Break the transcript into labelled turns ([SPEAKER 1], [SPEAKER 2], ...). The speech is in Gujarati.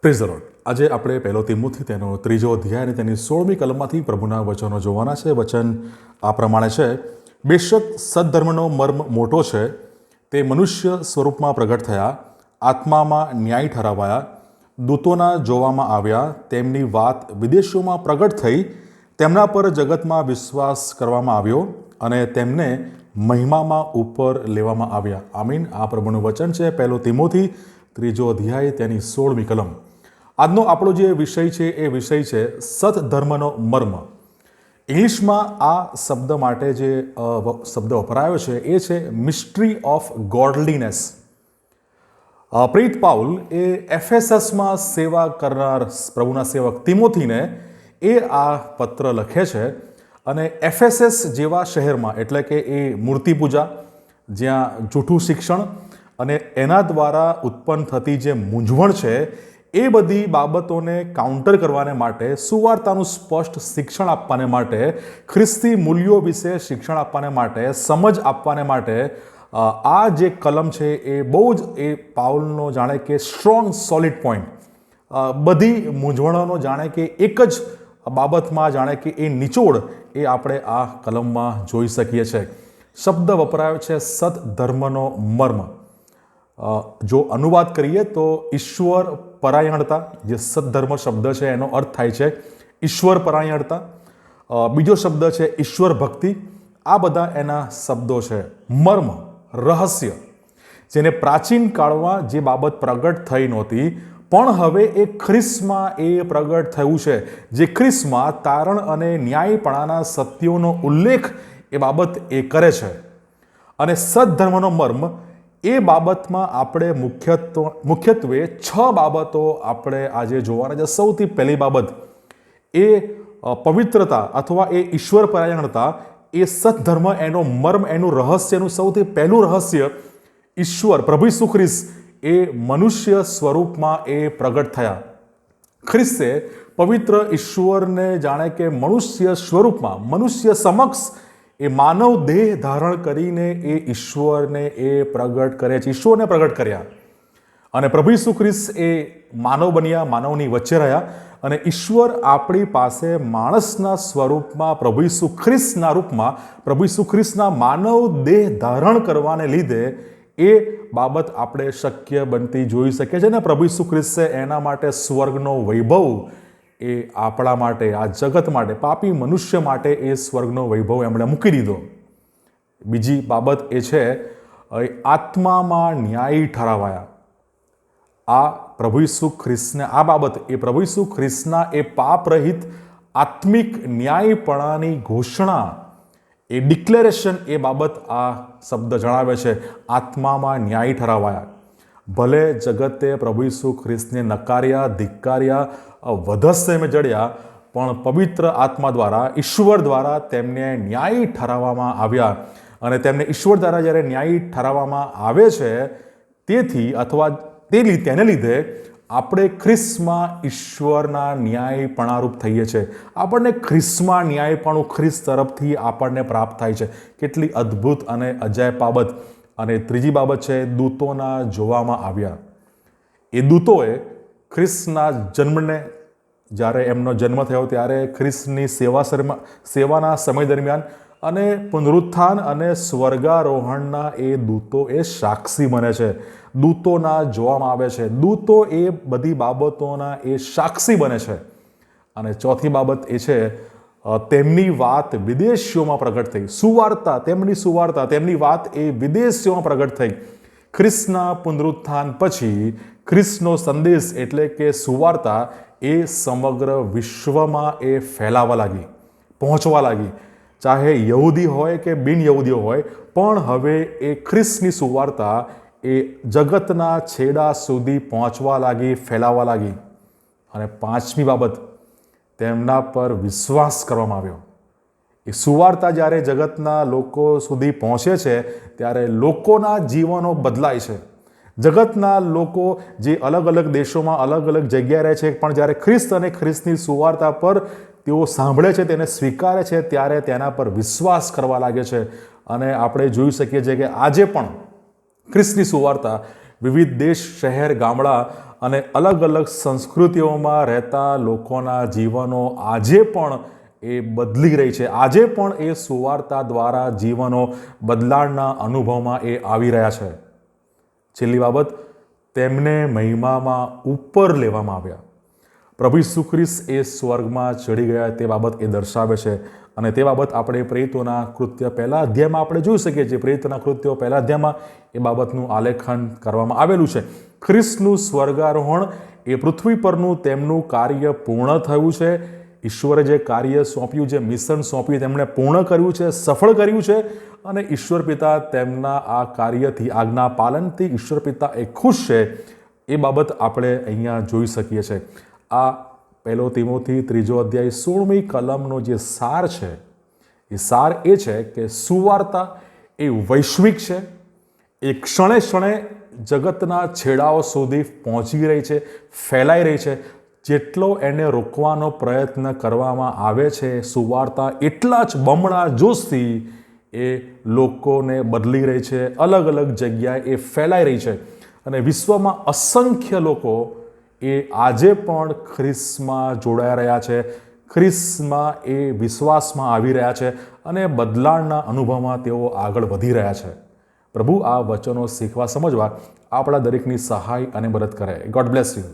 [SPEAKER 1] Praise the lord. આજે આપણે પહેલો તિમોથી તેનો 3 અધ્યાય અને તેની 16મી કલમમાંથી પ્રભુના વચનો જોવાના છે. વચન આ પ્રમાણે છે: બેશક સદ્ધર્મનો મર્મ મોટો છે, તે મનુષ્ય સ્વરૂપમાં પ્રગટ થયા, આત્મામાં ન્યાય ઠરાવાયા, દૂતોના જોવામાં આવ્યા, તેમની વાત વિદેશોમાં પ્રગટ થઈ, તેમના પર જગતમાં વિશ્વાસ કરવામાં આવ્યો અને તેમને મહિમામાં ઉપર લેવામાં આવ્યા. આમીન. આ પ્રભુનું વચન છે. પહેલો તિમોથી 3 અધ્યાય તેની 16મી કલમ. આજનો આપણો જે વિષય છે એ વિષય છે સત્ધર્મનો મર્મ. ઇંગ્લિશમાં આ શબ્દ માટે જે શબ્દ વપરાયો છે એ છે મિસ્ટ્રી ઓફ ગોડલીનેસ. પ્રેરિત પાઉલ એ એફેસસમાં સેવા કરનાર પ્રભુના સેવક તિમોથીને એ આ પત્ર લખે છે અને એફેસસ જેવા શહેરમાં, એટલે કે એ મૂર્તિ પૂજા, જ્યાં જૂઠું શિક્ષણ અને એના દ્વારા ઉત્પન્ન થતી જે મૂંઝવણ છે એ બધી બાબતોને કાઉન્ટર કરવાને માટે, સુવાર્તાનું સ્પષ્ટ શિક્ષણ આપવાને માટે, ખ્રિસ્તી મૂલ્યો વિશે શિક્ષણ આપવાને માટે, સમજ આપવાને માટે આ જે કલમ છે એ બહુ જ એ પાઉલનો જાણે કે સ્ટ્રોંગ સોલિડ પોઈન્ટ, બધી મૂંઝવણોનો જાણે કે એક જ બાબતમાં જાણે કે એ નિચોડ એ આપણે આ કલમમાં જોઈ શકીએ છીએ. શબ્દ વપરાયો છે સત્ધર્મનો મર્મ. જો અનુવાદ કરીએ તો ઈશ્વર પરાયણતા, જે સદ્ધર્મ શબ્દ છે એનો અર્થ થાય છે ઈશ્વર પરાયણતા. બીજો શબ્દ છે ઈશ્વર ભક્તિ. આ બધા એના શબ્દો છે. મર્મ, રહસ્ય, જેને પ્રાચીન કાળમાં જે બાબત પ્રગટ થઈ નહોતી પણ હવે એ ખ્રિસ્તમાં એ પ્રગટ થયું છે, જે ખ્રિસ્તમાં તારણ અને ન્યાયપણાના સત્યોનો ઉલ્લેખ એ બાબત એ કરે છે. અને સદ્ધર્મનો મર્મ એ બાબતમાં આપણે મુખ્યત્વે 6 બાબતો આપણે આજે જોવાના છે. સૌથી પહેલી બાબત એ પવિત્રતા અથવા એ ઈશ્વર પરાયણતા, એ સદ્ધર્મ, એનો મર્મ, એનું રહસ્યનું સૌથી પહેલું રહસ્ય, ઈશ્વર પ્રભુ ઈસુ ખ્રિસ્ત એ મનુષ્ય સ્વરૂપમાં એ પ્રગટ થયા. ખ્રિસ્તે પવિત્ર ઈશ્વરને જાણે કે મનુષ્ય સ્વરૂપમાં, મનુષ્ય સમક્ષ એ માનવ દેહ ધારણ કરીને એ ઈશ્વરને એ પ્રગટ કરે છે, ઈશ્વરને પ્રગટ કર્યા. અને પ્રભુ ઈસુ ખ્રિસ્ત એ માનવ બન્યા, માનવની વચ્ચે રહ્યા અને ઈશ્વર આપણી પાસે માણસના સ્વરૂપમાં, પ્રભુ ઈસુ ખ્રિસ્તના રૂપમાં, પ્રભુ ઈસુ ખ્રિસ્તના માનવ દેહ ધારણ કરવાને લીધે એ બાબત આપણે શક્ય બનતી જોઈ શકીએ છીએ. ને પ્રભુ ઈસુ ખ્રિસ્તે એના માટે સ્વર્ગનો વૈભવ એ આપણા માટે, આ જગત માટે, પાપી મનુષ્ય માટે એ સ્વર્ગનો વૈભવ એમણે મૂકી દીધો. બીજી બાબત એ છે આત્મામાં ન્યાય ઠરાવાયા. આ પ્રભુ ઈસુ ખ્રિસ્તને આ બાબત, એ પ્રભુ ઈસુ ખ્રિસ્તના એ પાપરહિત આત્મિક ન્યાયપણાની ઘોષણા, એ ડિક્લેરેશન, એ બાબત આ શબ્દ જણાવે છે. આત્મામાં ન્યાય ઠરાવાયા. ભલે જગતે પ્રભુ ઈસુ ખ્રિસ્તને નકાર્યા, ધિક્કાર્યા, વધસ્યમે જડ્યા, પણ પવિત્ર આત્મા દ્વારા, ઈશ્વર દ્વારા તેમને ન્યાય ઠરાવવામાં આવ્યા. અને તેમને ઈશ્વર દ્વારા જ્યારે ન્યાય ઠરાવવામાં આવે છે, તેથી અથવા તેને લીધે આપણે ખ્રિસ્તમાં ઈશ્વરના ન્યાયપણારૂપ થઈએ છીએ. આપણને ખ્રિસ્તમાં ન્યાયપણું ખ્રિસ્ત તરફથી આપણને પ્રાપ્ત થાય છે. કેટલી અદ્ભુત અને અજાયબ બાબત. અને ત્રીજી બાબત છે દૂતોના જોવામાં આવ્યા. એ દૂતોએ ખ્રિસ્તના જન્મને, જ્યારે એમનો જન્મ થયો ત્યારે ખ્રિસ્તની સેવાના સમય દરમિયાન અને પુનરુત્થાન અને સ્વર્ગારોહણના એ દૂતો એ સાક્ષી બને છે. દૂતોના જોવામાં આવે છે. દૂતો એ બધી બાબતોના એ સાક્ષી બને છે. અને ચોથી બાબત એ છે તેમની વાત વિદેશીઓમાં પ્રગટ થઈ. સુવાર્તા, તેમની વાત એ વિદેશીઓમાં પ્રગટ થઈ. ખ્રિસ્તના પુનરુત્થાન પછી ખ્રિસ્તનો સંદેશ એટલે કે સુવાર્તા એ સમગ્ર વિશ્વમાં એ ફેલાવા લાગી, પહોંચવા લાગી. ચાહે યહૂદી હોય કે બિન યહૂદીઓ હોય, પણ હવે એ ખ્રિસ્તની સુવાર્તા એ જગતના છેડા સુધી પહોંચવા લાગી, ફેલાવા લાગી. અને પાંચમી બાબત, તેમના પર વિશ્વાસ કરવામાં આવ્યો. એ સુવાર્તા જ્યારે જગતના લોકો સુધી પહોંચે છે ત્યારે લોકોના જીવનો બદલાય છે. જગતના લોકો જે અલગ અલગ દેશોમાં, અલગ અલગ જગ્યાએ રહે છે, પણ જ્યારે ખ્રિસ્ત અને ખ્રિસ્તની સુવાર્તા પર તેઓ સાંભળે છે, તેને સ્વીકારે છે, ત્યારે તેના પર વિશ્વાસ કરવા લાગે છે. અને આપણે જોઈ શકીએ છીએ કે આજે પણ ખ્રિસ્તની સુવાર્તા વિવિધ દેશ, શહેર, ગામડા અને અલગ અલગ સંસ્કૃતિઓમાં રહેતા લોકોના જીવનો આજે પણ એ બદલી રહી છે. આજે પણ એ સુવાર્તા દ્વારા જીવનો બદલાણના અનુભવમાં એ આવી રહ્યા છે. છેલ્લી બાબત, તેમને મહિમામાં ઉપર લેવામાં આવ્યા. પ્રભુ ઈસુ ખ્રિસ્ત એ સ્વર્ગમાં ચડી ગયા તે બાબત એ દર્શાવે છે. અને તે બાબત આપણે પ્રેરિતોના કૃત્ય પહેલા અધ્યાયમાં આપણે જોઈ શકીએ છીએ. પ્રેરિતોના કૃત્યો પહેલા અધ્યાયમાં એ બાબતનું આલેખન કરવામાં આવેલું છે. ખ્રિસ્તનું સ્વર્ગારોહણ એ પૃથ્વી પરનું તેમનું કાર્ય પૂર્ણ થયું છે. ઈશ્વરે જે કાર્ય સોંપ્યું, જે મિશન સોંપ્યું, તેમણે પૂર્ણ કર્યું છે, સફળ કર્યું છે. અને ઈશ્વર પિતા તેમના આ કાર્યથી, આજ્ઞા પાલનથી ઈશ્વર પિતા એ ખુશ છે. એ બાબત આપણે અહીંયા જોઈ શકીએ છીએ. આ 1 તિમોથી 3 અધ્યાય 16મી કલમનો જે સાર છે, એ સાર એ છે કે સુવાર્તા એ વૈશ્વિક છે. એ ક્ષણે ક્ષણે જગતના છેડાઓ સુધી પહોંચી રહી છે, ફેલાઈ રહી છે. જેટલો એને રોકવાનો પ્રયત્ન કરવામાં આવે છે, સુવાર્તા એટલા જ બમણા જોશથી એ લોકોને બદલી રહી છે, અલગ અલગ જગ્યાએ એ ફેલાઈ રહી છે. અને વિશ્વમાં અસંખ્ય લોકો એ આજે પણ ખ્રિસ્તમાં જોડાઈ રહ્યા છે, ખ્રિસ્તમાં એ વિશ્વાસમાં આવી રહ્યા છે અને બદલાણના અનુભવમાં તેઓ આગળ વધી રહ્યા છે. પ્રભુ આ વચનો શીખવા સમજવા આપણા દરેકની સહાય અને મદદ કરે. God bless you.